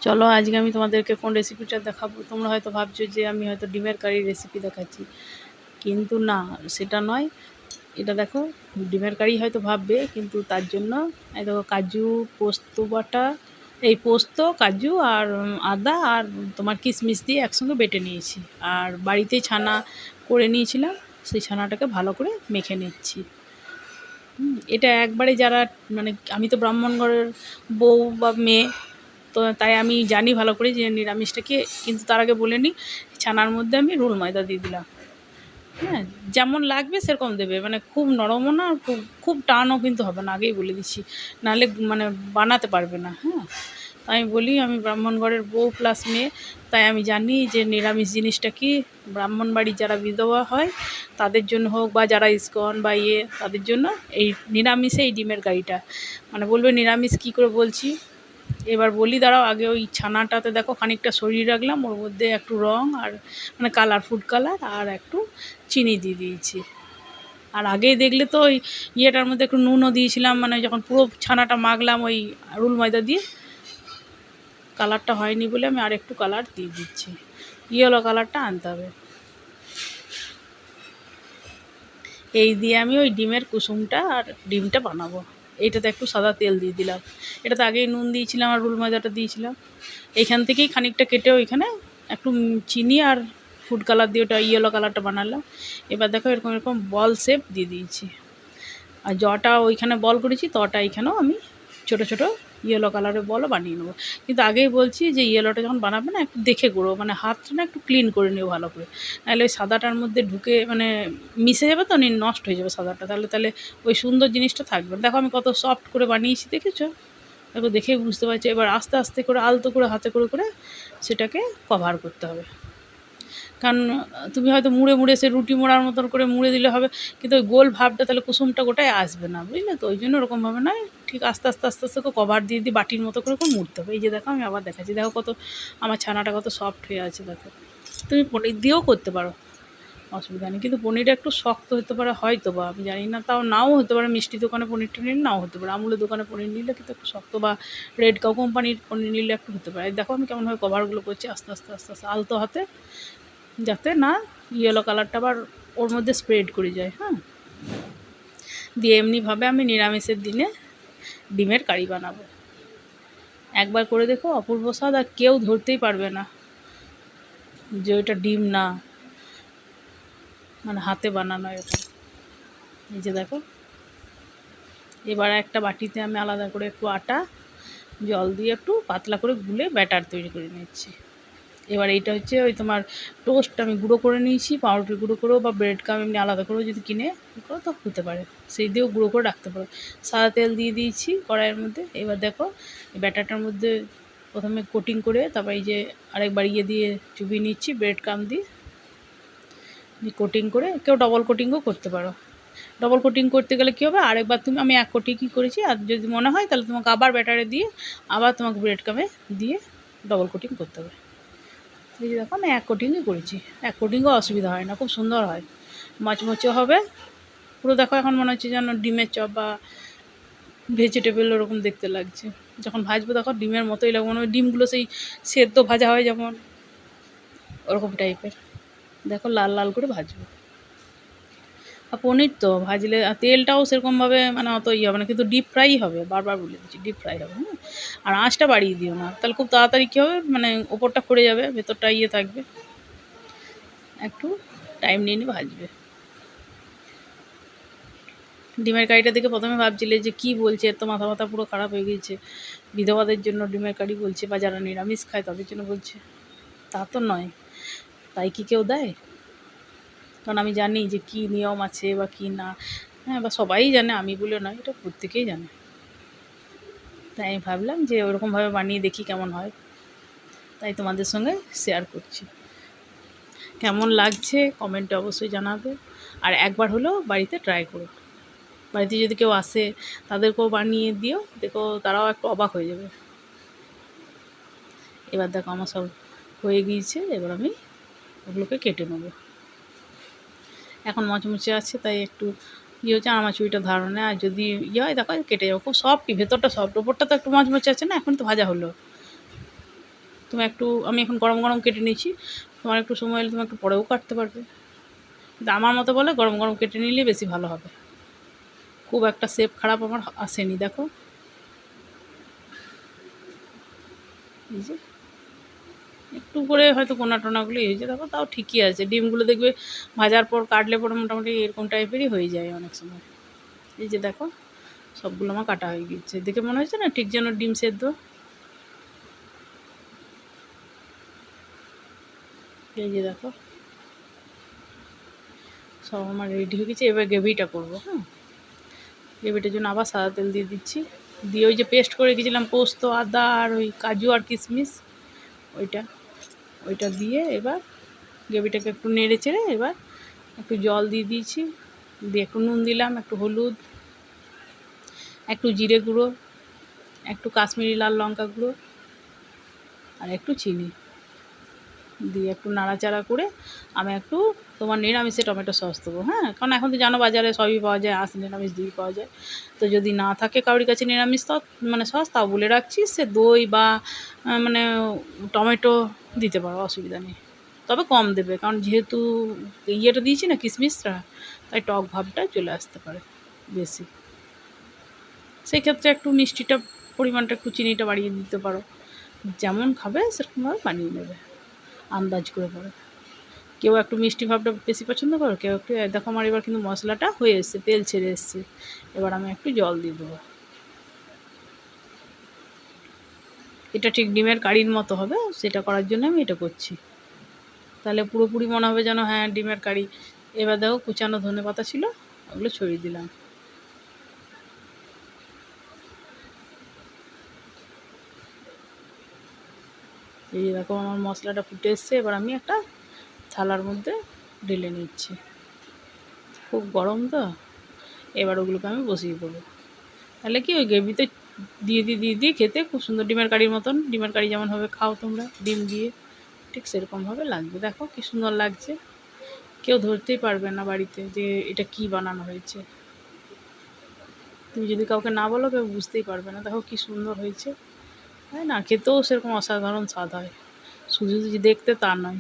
চলো আজকে আমি তোমাদেরকে কোন রেসিপিটা দেখাবো। তোমরা হয়তো ভাবছো যে আমি হয়তো ডিমের কারির রেসিপি দেখাচ্ছি, কিন্তু না, সেটা নয়। এটা দেখো, ডিমের কারি হয়তো ভাববে, কিন্তু তার জন্য এই দেখো কাজু, পোস্ত বাটা, এই পোস্ত, কাজু আর আদা আর তোমার কিশমিশ দিয়ে একসঙ্গে বেটে নিয়েছি। আর বাড়িতেই ছানা করে নিয়েছিলাম, সেই ছানাটাকে ভালো করে মেখে নিচ্ছি। এটা একবারে যারা, মানে আমি তো ব্রাহ্মণ ঘরের বউ বা মেয়ে, তো তাই আমি জানি ভালো করে যে নিরামিষটাকে, কিন্তু তার আগে বলে নিই, ছানার মধ্যে আমি রুল ময়দা দিয়ে দিলাম। হ্যাঁ, যেমন লাগবে সেরকম দেবে, মানে খুব নরমও না, খুব খুব টানও কিন্তু হবে না, আগেই বলে দিচ্ছি, নাহলে মানে বানাতে পারবে না। হ্যাঁ, তাই আমি বলি আমি ব্রাহ্মণ ঘরের বউ প্লাস মেয়ে, তাই আমি জানি যে নিরামিষ জিনিসটা কি। ব্রাহ্মণ বাড়ির যারা বিধবা হয় তাদের জন্য হোক, বা যারা ইস্কন বা তাদের জন্য এই নিরামিষে এই ডিমের কারিটা, মানে বলবে নিরামিষ কী করে বলছি। এবার বলি, দাঁড়াও, আগে ওই ছানাটাতে দেখো খানিকটা সরিয়ে রাখলাম, ওর মধ্যে একটু রং আর মানে কালার, ফুড কালার আর একটু চিনি দিয়ে দিয়েছি। আর আগেই দেখলে তো ওই ইয়েটার মধ্যে একটু নুনও দিয়েছিলাম, মানে যখন পুরো ছানাটা মাখলাম ওই রুল ময়দা দিয়ে, কালারটা হয়নি বলে আমি আর একটু কালার দিয়ে দিচ্ছি, ইয়েলো কালারটা আনতে হবে। এই দিয়ে আমি ওই ডিমের কুসুমটা আর ডিমটা বানাবো। এইটাতে একটু সাদা তেল দিয়ে দিলাম, এটাতে আগেই নুন দিয়েছিলাম আর রুল ময়দাটা দিয়েছিলাম। এইখান থেকেই খানিকটা কেটে ওইখানে একটু চিনি আর ফুড কালার দিয়ে ওটা ইয়েলো কালারটা বানালাম। এবার দেখো এরকম এরকম বল শেপ দিয়ে দিয়েছি, আর জটা ওইখানে বল করেছি তটা এইখানেও আমি ছোট ছোট ইয়েলো কালারের বলও বানিয়ে নেবো। কিন্তু আগেই বলছি যে ইয়েলোটা যখন বানাবে না, একটু দেখে গুঁড়ো, মানে হাতটা না একটু ক্লিন করে নেবো ভালো করে, নাহলে ওই সাদাটার মধ্যে ঢুকে মানে মিশে যাবে, তো নষ্ট হয়ে যাবে সাদাটা, তাহলে তাহলে ওই সুন্দর জিনিসটা থাকবে। দেখো আমি কত সফট করে বানিয়েছি, দেখেছো? দেখো, দেখেই বুঝতে পারছি। এবার আস্তে আস্তে করে আলতো করে হাতে করে করে সেটাকে কভার করতে হবে। কারণ তুমি হয়তো মুড়ে মুড়ে সে রুটি মোড়ার মতন করে মুড়ে দিলে হবে, কিন্তু ওই গোল ভাবটা তাহলে কুসুমটা গোটায় আসবে না, বুঝলে তো? ওই জন্য ওরকমভাবে নয়, ঠিক আস্তে আস্তে আস্তে আস্তে করে কভার দিয়ে দিয়ে বাটির মতো করে মুড়তে হবে। এই যে দেখো, আমি আবার দেখাচ্ছি, দেখো কত আমার ছানাটা কত সফট হয়ে আছে। দেখো, তুমি পনির দিয়েও করতে পারো, অসুবিধা নেই, কিন্তু পনিরটা একটু শক্ত হতে পারে হয়তো, বা আমি জানি না, তাও নাও হতে পারে। মিষ্টি দোকানে পনির টনির নাও হতে পারে, আমুলের দোকানে পনির নিলে কিন্তু একটু শক্ত, বা রেড কাউ কোম্পানির পনির নিলে একটু হতে পারে। দেখো আমি কেমনভাবে কভারগুলো করছি, আস্তে আস্তে আস্তে আস্তে আলতো হাতে, যাতে না ইয়েলো কালারটা আবার ওর মধ্যে স্প্রেড করে যায়। হ্যাঁ, দিয়ে এমনিভাবে আমি নিরামিষের দিনে ডিমের কারি বানাবো। একবার করে দেখো, অপূর্ব স্বাদ, আর কেউ ধরতেই পারবে না যে ওইটা ডিম না, মানে হাতে বানানো এরকম। এই যে দেখো, এবার একটা বাটিতে আমি আলাদা করে একটু আটা জল দিয়ে একটু পাতলা করে গুলে ব্যাটার তৈরি করে নিচ্ছি। এবার এইটা হচ্ছে ওই তোমার টোস্ট আমি গুঁড়ো করে নিয়েছি, পাউরুটি গুঁড়ো করেও বা ব্রেড কাম এমনি আলাদা করেও যদি কিনে করো তো হতে পারে, সেই দিয়েও গুঁড়ো করে রাখতে পারো। সাদা তেল দিয়ে দিয়েছি কড়াইয়ের মধ্যে। এবার দেখো, এই ব্যাটারটার মধ্যে প্রথমে কোটিং করে, তারপর এই যে আরেকবার ইয়ে দিয়ে চুবিয়ে নিচ্ছি ব্রেড কাম দিয়ে, কোটিং করে। কেউ ডবল কোটিংও করতে পারো। ডবল কোটিং করতে গেলে কী হবে, আরেকবার তুমি, আমি এক কোটিংই করেছি, আর যদি মনে হয় তাহলে তোমাকে আবার ব্যাটারে দিয়ে আবার তোমাকে ব্রেড কামে দিয়ে ডবল কোটিং করতে হবে। এই যে দেখো, আমি এক কোটিংই করেছি, এক কোটিংও অসুবিধা হয় না, খুব সুন্দর হয়, মচমচে হবে পুরো। দেখো এখন মনে হচ্ছে যেন ডিমের চপ বা ভেজিটেবল ওরকম দেখতে লাগছে। যখন ভাজবো দেখো ডিমের মতোই লাগবে, মনে হয় ডিমগুলো সেই সেদ্ধ ভাজা হয় যেমন, ওরকম টাইপের। দেখো লাল লাল করে ভাজবো। আর পনির তো ভাজলে, আর তেলটাও সেরকমভাবে মানে অত ইয়ে হবে না, কিন্তু ডিপ ফ্রাই হবে, বারবার বলে দিচ্ছি, ডিপ ফ্রাই হবে। হ্যাঁ, আর আঁচটা বাড়িয়ে দিও না, তাহলে খুব তাড়াতাড়ি কী হবে, মানে ওপরটা পড়ে যাবে, ভেতরটা ইয়ে থাকবে। একটু টাইম নিয়ে নিয়ে ভাজবে। ডিমের কারিটা দেখে প্রথমে ভাবছিলে যে কী বলছে, এত মাথা ব্যথা পুরো খারাপ হয়ে গিয়েছে, বিধবাদের জন্য ডিমের কারি বলছে, বা যারা নিরামিষ খায় তাদের জন্য বলছে। তা তো নয়, তাই কি কেউ দেয়? কারণ আমি জানি যে কী নিয়ম আছে বা কী না। হ্যাঁ, বা সবাই জানে, আমি বলে নয়, এটা প্রত্যেকেই জানে। তাই আমি ভাবলাম যে ওরকমভাবে বানিয়ে দেখি কেমন হয়, তাই তোমাদের সঙ্গে শেয়ার করছি। কেমন লাগছে কমেন্টে অবশ্যই জানাবে, আর একবার হলেও বাড়িতে ট্রাই করো। বাড়িতে যদি কেউ আসে তাদেরকেও বানিয়ে দিও, দেখো তারাও একটু অবাক হয়ে যাবে। এবার দেখো আমার সব হয়ে গিয়েছে, এবার আমি ওগুলোকে কেটে নেবো। এখন মচমচে আছে তাই একটু ইয়ে হচ্ছে, আমার চুড়িটা ধারণে, আর যদি ইয়ে হয় দেখো কেটে যাবো। খুব সফটই, ভেতরটা সফট, ওপরটা তো একটু মচমচে আছে না, এখন তো ভাজা হলো। তুমি একটু, আমি এখন গরম গরম কেটে নিচ্ছি, তোমার একটু সময় হলে তুমি একটু পরেও কাটতে পারবে, কিন্তু আমার মতো বলে গরম গরম কেটে নিলে বেশি ভালো হবে। খুব একটা শেপ খারাপ আমার আসেনি, দেখো এই যে একটু করে হয়তো কোনা টোনাগুলো হয়েছে, দেখো তাও ঠিকই আছে। ডিমগুলো দেখবে ভাজার পর কাটলে পরে মোটামুটি এরকম টাইপেরই হয়ে যায় অনেক সময়। এই যে দেখো সবগুলো আমার কাটা হয়ে গিয়েছে, দেখে মনে হচ্ছে না ঠিক যেন ডিম সেদ্ধ। এই যে দেখো সব আমার রেডি হয়ে গেছে। এবার গ্রেভিটা করবো। হ্যাঁ, গ্রেভিটার জন্য আবার সাদা তেল দিয়ে দিচ্ছি, দিয়ে ওই যে পেস্ট করে রেখেছিলাম পোস্ত, আদা আর ওই কাজু আর কিশমিশ, ওইটা ওইটা দিয়ে এবার গ্রেভিটাকে একটু নেড়ে চেড়ে এবার একটু জল দিয়ে দিয়েছি, দিয়ে একটু নুন দিলাম, একটু হলুদ, একটু জিরে গুঁড়ো, একটু কাশ্মীরি লাল লঙ্কা গুঁড়ো আর একটু চিনি দিয়ে একটু নাড়াচাড়া করে আমি একটু তোমার নিরামিষে টমেটো সস দেবো। হ্যাঁ, কারণ এখন তো জানো বাজারে সবই পাওয়া যায়, নিরামিষ দিয়ে পাওয়া যায়। তো যদি না থাকে কারোর কাছে নিরামিষ মানে সস, তাও বলে রাখছি সে দই বা মানে টমেটো দিতে পারো, অসুবিধা নেই, তবে কম দেবে, কারণ যেহেতু ইয়েটা দিয়েছি না কিশমিশটা, তাই টক ভাবটা চলে আসতে পারে বেশি। সেই ক্ষেত্রে একটু মিষ্টিটা পরিমাণটা একটু চিনিটা বাড়িয়ে দিতে পারো, যেমন খাবে সেরকমভাবে বানিয়ে নেবে আন্দাজ করে পড়ে। কেউ একটু মিষ্টি ভাবটা বেশি পছন্দ করো, কেউ একটু। দেখো আমার এবার কিন্তু মশলাটা হয়ে এসছে, তেল ছেড়ে এসছে, এবার আমি একটু জল দিয়ে দেবো। এটা ঠিক ডিমের কারির মতো হবে, সেটা করার জন্য আমি এটা করছি, তাহলে পুরোপুরি মনে হবে যেন হ্যাঁ ডিমের কারি। এবার দেখো কুচানো ধনেপাতা ছিল, ওগুলো ছড়িয়ে দিলাম। এই দেখো আমার মশলাটা ফুটে এসছে, এবার আমি একটা থালার মধ্যে ঢেলে নিচ্ছি। খুব গরম তো, এবার ওগুলোকে আমি বসিয়ে দেবো। তাহলে কি ওই গ্রেভিতে দিয়ে খেতে খুব সুন্দর, ডিমের কারির মতন। ডিমের কারি যেমনভাবে খাও তোমরা ডিম দিয়ে, ঠিক সেরকমভাবে লাগবে। দেখো কি সুন্দর লাগছে, কেউ ধরতেই পারবে না বাড়িতে যে এটা কি বানানো হয়েছে। তুমি যদি কাউকে না বলো কেউ বুঝতেই পারবে না। দেখো কি সুন্দর হয়েছে, তাই না? খেতেও সেরকম অসাধারণ স্বাদ হয়, শুধু যে দেখতে তা নয়।